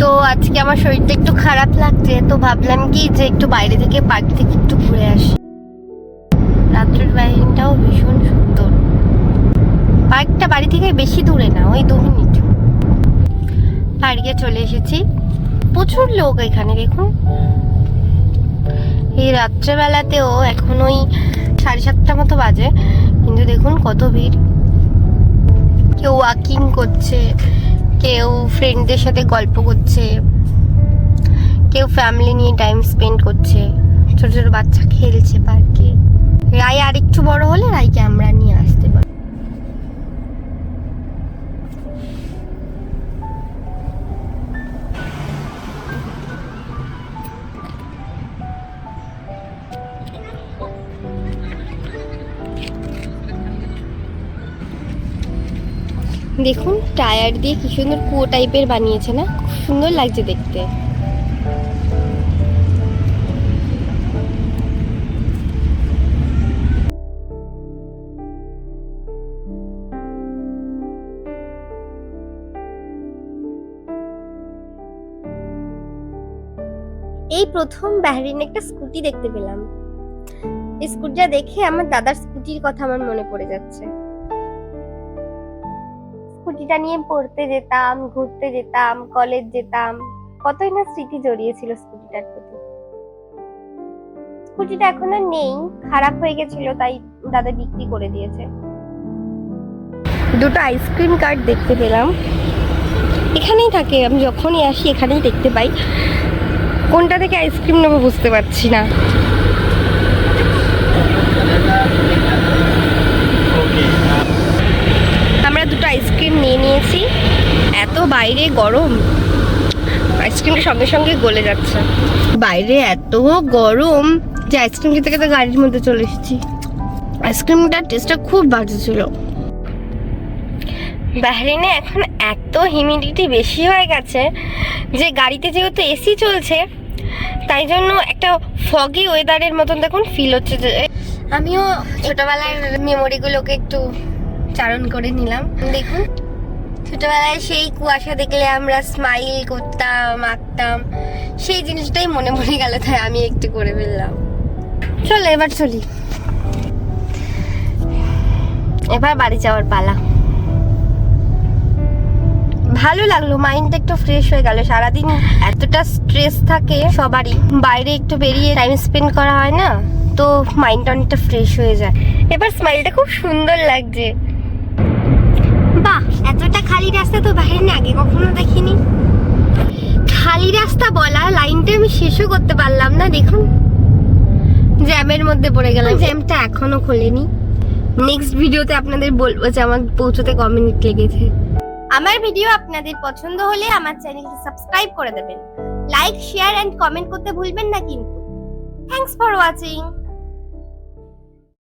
তো আজকে আমার শরীরটা একটু খারাপ লাগছে, তো ভাবলাম কি যে একটু বাইরে থেকে পার্ক থেকে একটু ঘুরে আসি। রাত্রের বাইরেটাও ভীষণ সুন্দর। পার্কটা বাড়ি থেকে বেশি দূরে না, ওই 2 মিনিট। পার্কে চলে এসেছি, প্রচুর লোক এখানে দেখুন। এই রাত্রেবেলাতেও এখন ওই 7:30 মতো বাজে, কিন্তু দেখুন কত ভিড়। কেউ ওয়াকিং করছে, কেউ ফ্রেন্ডদের সাথে গল্প করছে, কেউ ফ্যামিলি নিয়ে টাইম স্পেন্ড করছে, ছোট ছোট বাচ্চা খেলছে পার্কে। রায় আর একটু বড় হলে রায়কে আমরা নিয়ে আসতে পারি। দেখুন টায়ার দিয়ে কি সুন্দর কুয়ো টাইপের বানিয়েছে না, খুব সুন্দর লাগছে দেখতে। এই প্রথম বাহরিনে একটা স্কুটি দেখতে পেলাম। এই স্কুটিটা দেখে আমার দাদার স্কুটির কথা আমার মনে পড়ে যাচ্ছে। স্কুটিটা নিয়ে পড়তে যেতাম, ঘুরতে যেতাম, কলেজ যেতাম, কতই না স্মৃতি জড়িয়েছিল স্কুটিটার প্রতি। স্কুটিটা এখন আর নেই, খারাপ হয়ে গেছিল, তাই দাদা বিক্রি করে দিয়েছে। দুটো আইসক্রিম কার্ট দেখতে পেলাম, এখানেই থাকে, আমি যখনই আসি এখানেই দেখতে পাই। কোনটা থেকে আইসক্রিম নেবো বুঝতে পারছি না। আমরা দুটো আইসক্রিম নিয়ে নিয়েছি। এত বাইরে গরম, আইসক্রিমটা সঙ্গে সঙ্গে গলে যাচ্ছে। বাইরে এত গরম যে আইসক্রিম খেতে খেতে গাড়ির মধ্যে চলে এসেছি। আইসক্রিমটার টেস্টটা খুব বাজে ছিল। বাহরিনে এখন এত হিউমিডিটি বেশি হয়ে গেছে যে গাড়িতে যেহেতু এসি চলছে, তাই জন্য একটা ফগি ওয়েদারের মতন দেখুন ফিল হচ্ছে। যে আমিও ছোটবেলার মেমোরিগুলোকে একটু চারণ করে নিলাম। দেখুন ছোটবেলায় সেই কুয়াশা দেখলে আমরা স্মাইল করতাম, আঁকতাম, সেই জিনিসটাই মনে পড়ে গেল, তাই আমি একটু করে ফেললাম। চলো এবার চলি, এবার বাড়ি যাওয়ার পালা। ভালো লাগলো, মাইন্ডটা একটু ফ্রেশ হয়ে গেল। সারাদিন এতটা স্ট্রেস থাকে সবারই, বাইরে একটু বেরিয়ে টাইম স্পেন্ড করা হয় না, তো মাইন্ডটা অনেকটা ফ্রেশ হয়ে যায়। এবার স্মাইলটা খুব সুন্দর লাগছে। বাহ, এতটা খালি রাস্তা তো বাহিরে আগে কখনো দেখিনি। খালি রাস্তা বলা লাইনটা আমি শেষও করতে পারলাম না। দেখুন জ্যামের মধ্যে পড়ে গেলাম, জ্যামটা এখনো খোলেনি। নেক্সট ভিডিওতে আপনাদের বলবো যে আমার পৌঁছতে ক মিনিট লেগেছে। আমার ভিডিও আপনাদের পছন্দ হলে আমার চ্যানেলটি সাবস্ক্রাইব করে দেবেন, লাইক, শেয়ার এন্ড কমেন্ট করতে ভুলবেন না কিন্তু। Thanks for watching.